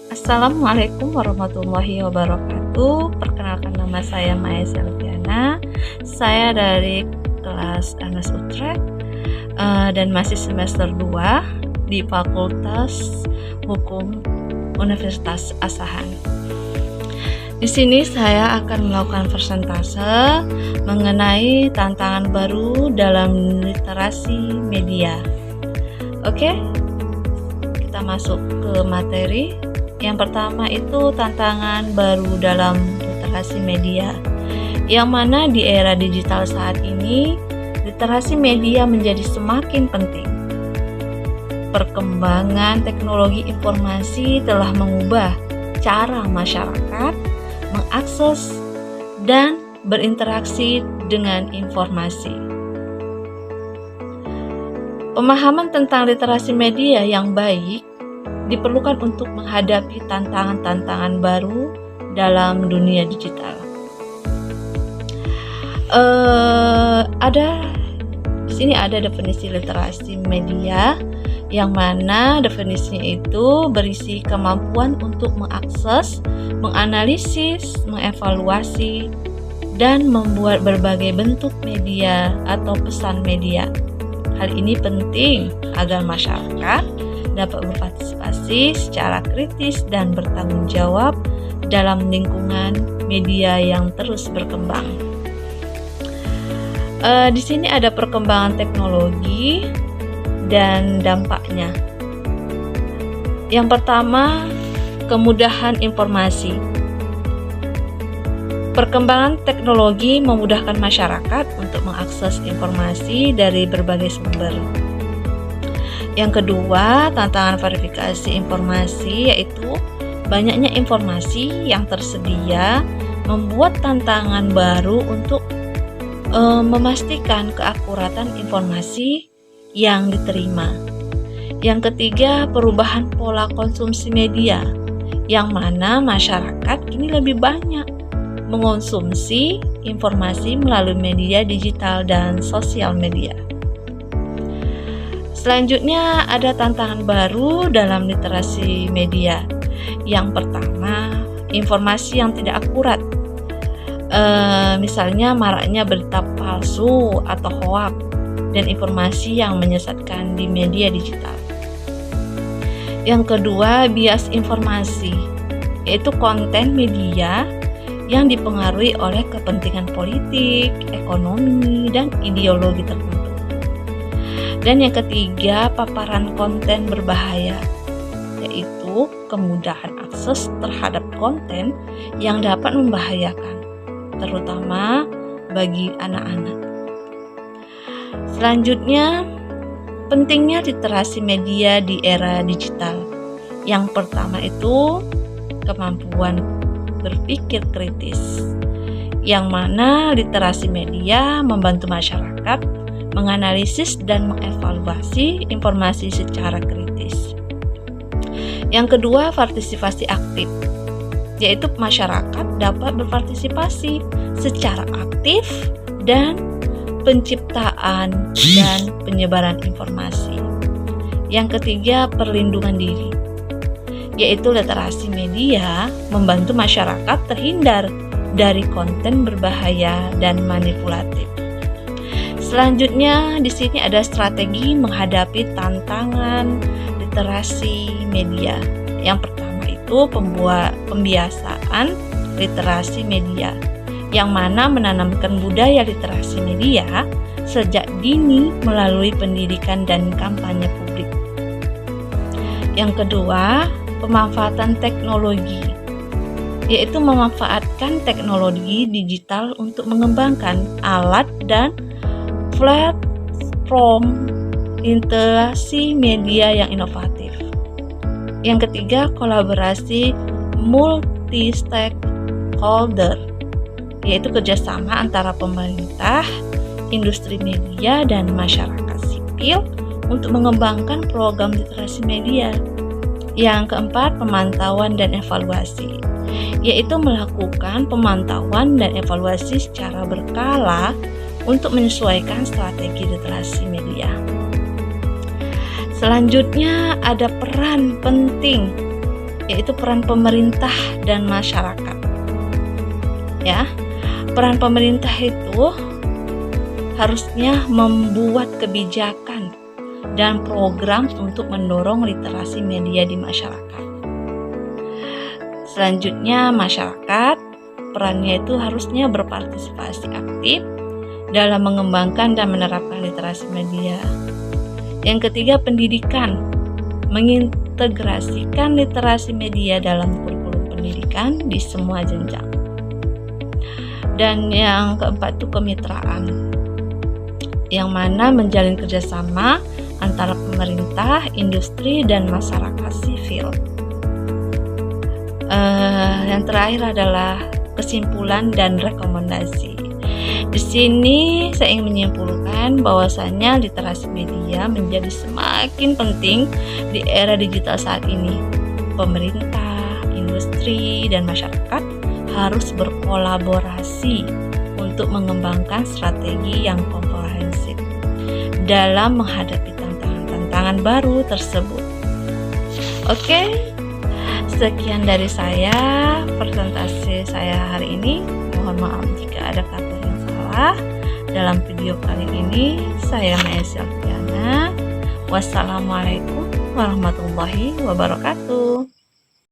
Assalamualaikum warahmatullahi wabarakatuh. Perkenalkan, nama saya Maya Selviana. Saya dari kelas MS Utrecht dan masih semester 2 di Fakultas Hukum Universitas Asahan. Di sini saya akan melakukan persentase mengenai tantangan baru dalam literasi media. Oke, kita masuk ke materi. Yang pertama itu tantangan baru dalam literasi media, yang mana di era digital saat ini literasi media menjadi semakin penting. Perkembangan teknologi informasi telah mengubah cara masyarakat mengakses dan berinteraksi dengan informasi. Pemahaman tentang literasi media yang baik diperlukan untuk menghadapi tantangan-tantangan baru dalam dunia digital. Di sini ada definisi literasi media, yang mana definisinya itu berisi kemampuan untuk mengakses, menganalisis, mengevaluasi, dan membuat berbagai bentuk media atau pesan media. Hal ini penting agar masyarakat dapat berpartisipasi secara kritis dan bertanggung jawab dalam lingkungan media yang terus berkembang. Di sini ada perkembangan teknologi dan dampaknya. Yang pertama, kemudahan informasi. Perkembangan teknologi memudahkan masyarakat untuk mengakses informasi dari berbagai sumber. Yang kedua, tantangan verifikasi informasi, yaitu banyaknya informasi yang tersedia membuat tantangan baru untuk memastikan keakuratan informasi yang diterima. Yang ketiga, perubahan pola konsumsi media, yang mana masyarakat kini lebih banyak mengonsumsi informasi melalui media digital dan sosial media. Selanjutnya ada tantangan baru dalam literasi media. Yang pertama, informasi yang tidak akurat. Misalnya maraknya berita palsu atau hoax dan informasi yang menyesatkan di media digital. Yang kedua, bias informasi, yaitu konten media yang dipengaruhi oleh kepentingan politik, ekonomi, dan ideologi tertentu. Dan yang ketiga, paparan konten berbahaya, yaitu kemudahan akses terhadap konten yang dapat membahayakan, terutama bagi anak-anak. Selanjutnya, pentingnya literasi media di era digital. Yang pertama itu kemampuan berpikir kritis, yang mana literasi media membantu masyarakat menganalisis dan mengevaluasi informasi secara kritis. Yang kedua, partisipasi aktif, yaitu masyarakat dapat berpartisipasi secara aktif dan penciptaan dan penyebaran informasi. Yang ketiga, perlindungan diri, yaitu literasi media membantu masyarakat terhindar dari konten berbahaya dan manipulatif. Selanjutnya, di sini ada strategi menghadapi tantangan literasi media. Yang pertama itu pembiasaan literasi media, yang mana menanamkan budaya literasi media sejak dini melalui pendidikan dan kampanye publik. Yang kedua, pemanfaatan teknologi, yaitu memanfaatkan teknologi digital untuk mengembangkan alat dan platform interaksi media yang inovatif. Yang ketiga, kolaborasi multi-stakeholder, yaitu kerjasama antara pemerintah, industri media, dan masyarakat sipil untuk mengembangkan program literasi media. Yang keempat, pemantauan dan evaluasi, yaitu melakukan pemantauan dan evaluasi secara berkala untuk menyesuaikan strategi literasi media. Selanjutnya ada peran penting yaitu peran pemerintah dan masyarakat. Ya, peran pemerintah itu harusnya membuat kebijakan dan program untuk mendorong literasi media di masyarakat. Selanjutnya, masyarakat perannya itu harusnya berpartisipasi aktif dalam mengembangkan dan menerapkan literasi media. Yang ketiga, pendidikan, mengintegrasikan literasi media dalam kurikulum pendidikan di semua jenjang. Dan yang keempat itu kemitraan, yang mana menjalin kerjasama antara pemerintah, industri, dan masyarakat sivil. Yang terakhir adalah kesimpulan dan rekomendasi. Di sini saya ingin menyimpulkan bahwasannya literasi media menjadi semakin penting di era digital saat ini. Pemerintah, industri, dan masyarakat harus berkolaborasi untuk mengembangkan strategi yang komprehensif dalam menghadapi tantangan baru tersebut. Oke, sekian dari saya presentasi saya hari ini. Mohon maaf jika ada kata yang salah dalam video kali ini. Saya Maya Selviana. Wassalamualaikum warahmatullahi wabarakatuh.